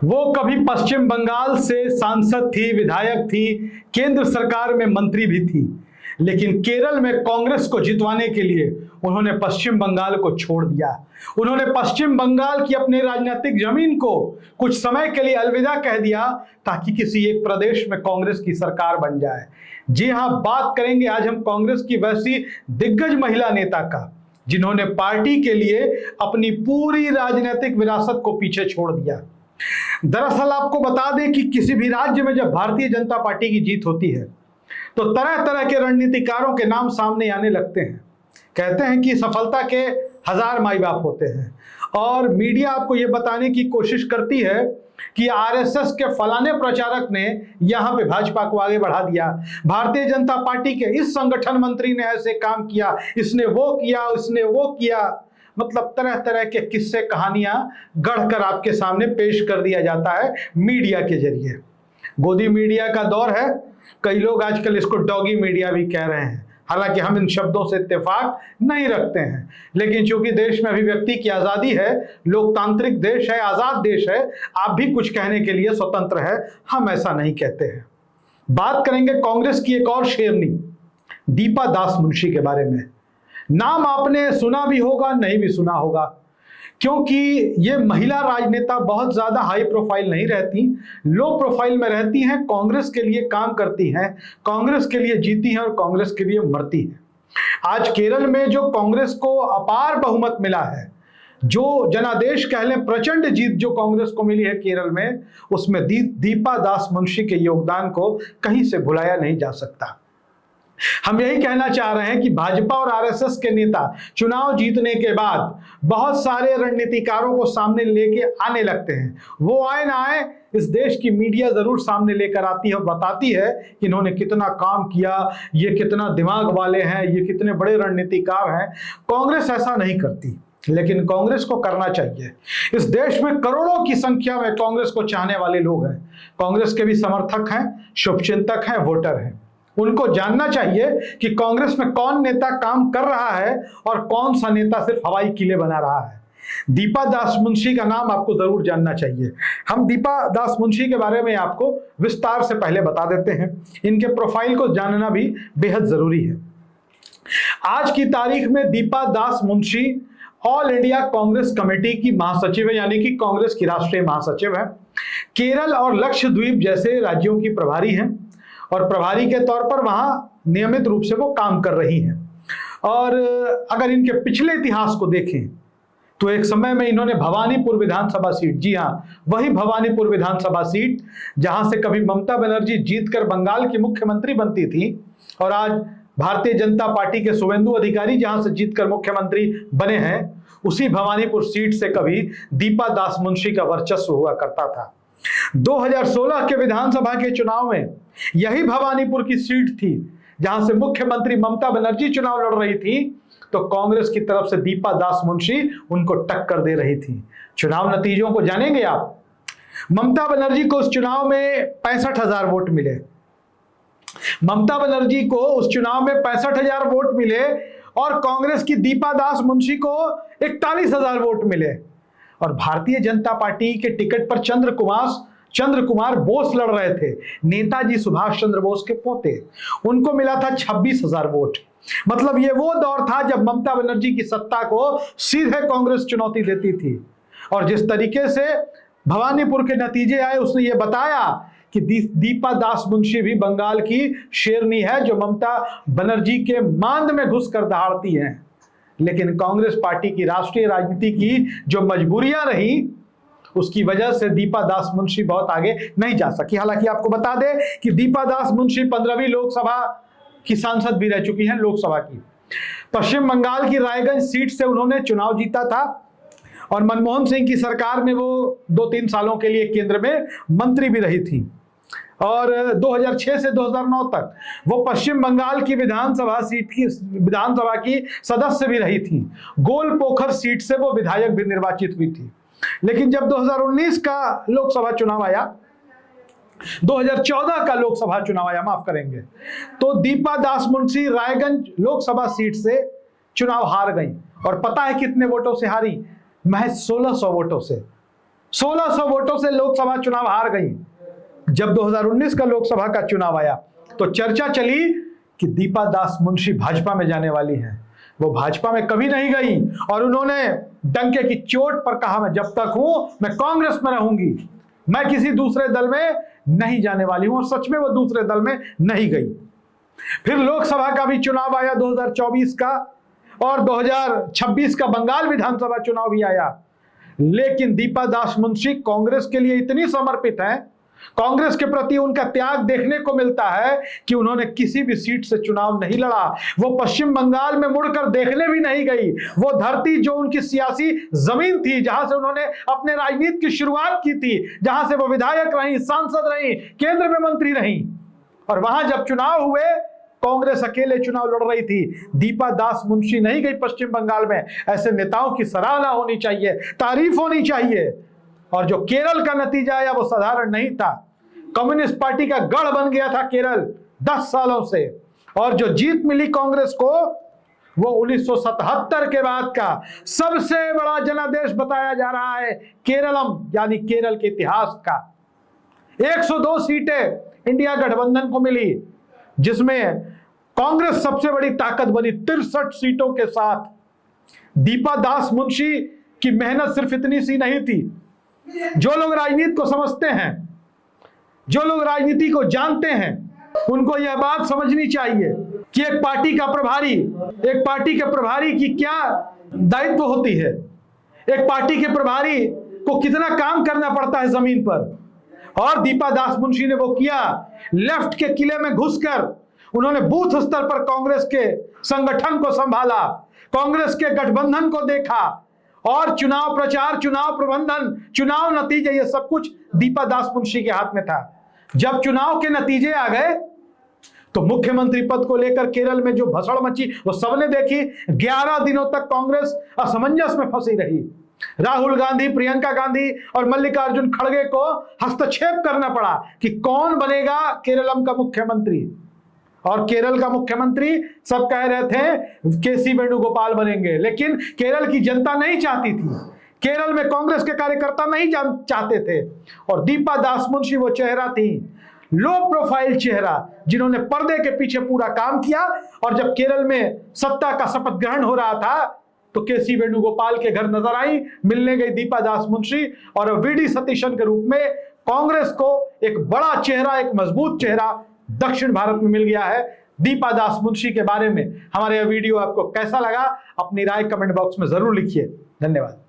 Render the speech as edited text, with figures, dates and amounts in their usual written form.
वो कभी पश्चिम बंगाल से सांसद थी, विधायक थी, केंद्र सरकार में मंत्री भी थी, लेकिन केरल में कांग्रेस को जितवाने के लिए उन्होंने पश्चिम बंगाल को छोड़ दिया। उन्होंने पश्चिम बंगाल की अपनी राजनीतिक जमीन को कुछ समय के लिए अलविदा कह दिया ताकि किसी एक प्रदेश में कांग्रेस की सरकार बन जाए। जी हां, बात करेंगे आज हम कांग्रेस की वैसी दिग्गज महिला नेता का जिन्होंने पार्टी के लिए अपनी पूरी राजनीतिक विरासत को पीछे छोड़ दिया। दरअसल आपको बता दें कि किसी भी राज्य में जब भारतीय जनता पार्टी की जीत होती है तो तरह तरह के रणनीतिकारों के नाम सामने आने लगते हैं। कहते हैं कि सफलता के 1000 माई बाप होते हैं और मीडिया आपको यह बताने की कोशिश करती है कि आरएसएस के फलाने प्रचारक ने यहां पे भाजपा को आगे बढ़ा दिया, भारतीय जनता पार्टी के इस संगठन मंत्री ने ऐसे काम किया, इसने वो किया, उसने वो किया। मतलब तरह तरह के किस्से कहानियां गढ़कर आपके सामने पेश कर दिया जाता है मीडिया के जरिए। गोदी मीडिया का दौर है, कई लोग आजकल इसको डॉगी मीडिया भी कह रहे हैं। हालांकि हम इन शब्दों से इत्तेफाक नहीं रखते हैं, लेकिन चूंकि देश में अभिव्यक्ति की आजादी है, लोकतांत्रिक देश है, आजाद देश है, आप भी कुछ कहने के लिए स्वतंत्र है, हम ऐसा नहीं कहते हैं। बात करेंगे कांग्रेस की एक और शेरनी दीपा दास मुंशी के बारे में। नाम आपने सुना भी होगा, नहीं भी सुना होगा, क्योंकि ये महिला राजनेता बहुत ज्यादा हाई प्रोफाइल नहीं रहती, लो प्रोफाइल में रहती हैं, कांग्रेस के लिए काम करती हैं, कांग्रेस के लिए जीती हैं और कांग्रेस के लिए मरती हैं। आज केरल में जो कांग्रेस को अपार बहुमत मिला है, जो जनादेश कह लें, प्रचंड जीत जो कांग्रेस को मिली है केरल में, उसमें दीपा दास मुंशी के योगदान को कहीं से भुलाया नहीं जा सकता। हम यही कहना चाह रहे हैं कि भाजपा और आरएसएस के नेता चुनाव जीतने के बाद बहुत सारे रणनीतिकारों को सामने लेके आने लगते हैं। वो आए ना आए, इस देश की मीडिया जरूर सामने लेकर आती है और बताती है कि इन्होंने कितना काम किया, ये कितना दिमाग वाले हैं, ये कितने बड़े रणनीतिकार हैं। कांग्रेस ऐसा नहीं करती, लेकिन कांग्रेस को करना चाहिए। इस देश में करोड़ों की संख्या में कांग्रेस को चाहने वाले लोग हैं, कांग्रेस के भी समर्थक हैं, शुभचिंतक हैं, वोटर हैं। उनको जानना चाहिए कि कांग्रेस में कौन नेता काम कर रहा है और कौन सा नेता सिर्फ हवाई किले बना रहा है। दीपा दास मुंशी का नाम आपको जरूर जानना चाहिए। हम दीपा दास मुंशी के बारे में आपको विस्तार से पहले बता देते हैं, इनके प्रोफाइल को जानना भी बेहद जरूरी है। आज की तारीख में Deepa Das Munshi All India Congress Committee की महासचिव है, यानी कि कांग्रेस की राष्ट्रीय महासचिव है। केरल और लक्षद्वीप जैसे राज्यों की प्रभारी हैं और प्रभारी के तौर पर वहां नियमित रूप से वो काम कर रही हैं। और अगर इनके पिछले इतिहास को देखें तो एक समय में इन्होंने भवानीपुर विधानसभा सीट, जी हां, वही भवानीपुर विधानसभा सीट जहां से कभी ममता बनर्जी जीतकर बंगाल की मुख्यमंत्री बनती थी और आज भारतीय जनता पार्टी के शुभेंदु अधिकारी जहां से जीतकर मुख्यमंत्री बने हैं, उसी भवानीपुर सीट से कभी दीपा दास मुंशी का वर्चस्व हुआ करता था। 2016 के विधानसभा के चुनाव में यही भवानीपुर की सीट थी जहां से मुख्यमंत्री ममता बनर्जी चुनाव लड़ रही थी, तो कांग्रेस की तरफ से दीपा दास मुंशी उनको टक्कर दे रही थी। चुनाव नतीजों को जानेंगे आप। ममता बनर्जी को उस चुनाव में 65,000 वोट मिले। ममता बनर्जी को उस चुनाव में 65,000 वोट मिले और कांग्रेस की दीपा दास मुंशी को 41,000 वोट मिले। और भारतीय जनता पार्टी के टिकट पर चंद्र कुमार बोस लड़ रहे थे, नेताजी सुभाष चंद्र बोस के पोते, उनको मिला था 26,000 वोट। मतलब ये वो दौर था जब ममता बनर्जी की सत्ता को सीधे कांग्रेस चुनौती देती थी। और जिस तरीके से भवानीपुर के नतीजे आए, उसने ये बताया कि दीपा दास मुंशी भी बंगाल की शेरनी है जो ममता बनर्जी के मांद में घुसकर दहाड़ती है। लेकिन कांग्रेस पार्टी की राष्ट्रीय राजनीति की जो मजबूरियां रही, उसकी वजह से दीपा दास मुंशी बहुत आगे नहीं जा सकी। हालांकि आपको बता दें कि दीपा दास मुंशी 15वीं लोकसभा की सांसद भी रह चुकी हैं, लोकसभा की। पश्चिम बंगाल की रायगंज सीट से उन्होंने चुनाव जीता था और मनमोहन सिंह की सरकार में वो 2-3 सालों के लिए केंद्र में मंत्री भी रही थी। और 2006 से 2009 तक वो पश्चिम बंगाल की विधानसभा की सदस्य भी रही थी। गोलपोखर सीट से वो विधायक भी निर्वाचित हुई थी। लेकिन जब 2019 का लोकसभा चुनाव आया, 2014 का लोकसभा चुनाव आया, माफ करेंगे, तो दीपा दास मुंशी रायगंज लोकसभा सीट से चुनाव हार गई। और पता है कितने वोटों से हारी? महज 1600 वोटों से। 1600 वोटों से लोकसभा चुनाव हार गई। जब 2019 का लोकसभा का चुनाव आया तो चर्चा चली कि दीपा दास मुंशी भाजपा में जाने वाली हैं। वो भाजपा में कभी नहीं गई और उन्होंने डंके की चोट पर कहा, मैं जब तक हूं मैं कांग्रेस में रहूंगी, मैं किसी दूसरे दल में नहीं जाने वाली हूं। और सच में वो दूसरे दल में नहीं गई। फिर लोकसभा का भी चुनाव आया 2024 का, और 2026 का बंगाल विधानसभा चुनाव भी आया। लेकिन दीपा दास मुंशी कांग्रेस के लिए इतनी समर्पित हैं, कांग्रेस के प्रति उनका त्याग देखने को मिलता है कि उन्होंने किसी भी सीट से चुनाव नहीं लड़ा। वो पश्चिम बंगाल में मुड़कर देखने भी नहीं गई। वो धरती जो उनकी सियासी जमीन थी, जहां से उन्होंने अपने राजनीति की शुरुआत की थी, जहां से वो विधायक रही, सांसद रही, केंद्र में मंत्री रही, और वहां जब चुनाव हुए कांग्रेस अकेले चुनाव लड़ रही थी, दीपा दास मुंशी नहीं गई पश्चिम बंगाल में। ऐसे नेताओं की सराहना होनी चाहिए, तारीफ होनी चाहिए। और जो केरल का नतीजा आया वो साधारण नहीं था। कम्युनिस्ट पार्टी का गढ़ बन गया था केरल 10 सालों से, और जो जीत मिली कांग्रेस को वो 1977 के बाद का सबसे बड़ा जनादेश बताया जा रहा है केरलम, यानी केरल के इतिहास का। 102 सीटें इंडिया गठबंधन को मिली, जिसमें कांग्रेस सबसे बड़ी ताकत बनी 63 सीटों के साथ। दीपा दास मुंशी की मेहनत सिर्फ इतनी सी नहीं थी। जो लोग राजनीति को समझते हैं, जो लोग राजनीति को जानते हैं, उनको यह बात समझनी चाहिए कि एक पार्टी के प्रभारी की क्या दायित्व होती है, एक पार्टी के प्रभारी को कितना काम करना पड़ता है जमीन पर। और दीपा दास मुंशी ने वो किया। लेफ्ट के किले में घुसकर उन्होंने बूथ स्तर पर कांग्रेस के संगठन को संभाला, कांग्रेस के गठबंधन को देखा, और चुनाव प्रचार, चुनाव प्रबंधन, चुनाव नतीजे, ये सब कुछ दीपा दास मुंशी के हाथ में था। जब चुनाव के नतीजे आ गए तो मुख्यमंत्री पद को लेकर केरल में जो भसड़ मची वो सबने देखी। 11 दिनों तक कांग्रेस असमंजस में फंसी रही। राहुल गांधी, प्रियंका गांधी और मल्लिकार्जुन खड़गे को हस्तक्षेप करना पड़ा कि कौन बनेगा केरलम का मुख्यमंत्री। और केरल का मुख्यमंत्री सब कह रहे थे केसी वेणुगोपाल बनेंगे, लेकिन केरल की जनता नहीं चाहती थी। केरल में कांग्रेस के कार्यकर्ता नहीं चाहते थे। और दीपा दास मुंशी वो चेहरा थी, लो प्रोफाइल चेहरा, जिन्होंने पर्दे के पीछे पूरा काम किया। और जब केरल में सत्ता का शपथ ग्रहण हो रहा था तो केसी वेणुगोपाल के घर नजर आई, मिलने गई दीपा दास मुंशी, और वीडी सतीशन के रूप में कांग्रेस को एक बड़ा चेहरा, एक मजबूत चेहरा दक्षिण भारत में मिल गया है। दीपा दास मुंशी के बारे में हमारा यह वीडियो आपको कैसा लगा, अपनी राय कमेंट बॉक्स में जरूर लिखिए। धन्यवाद।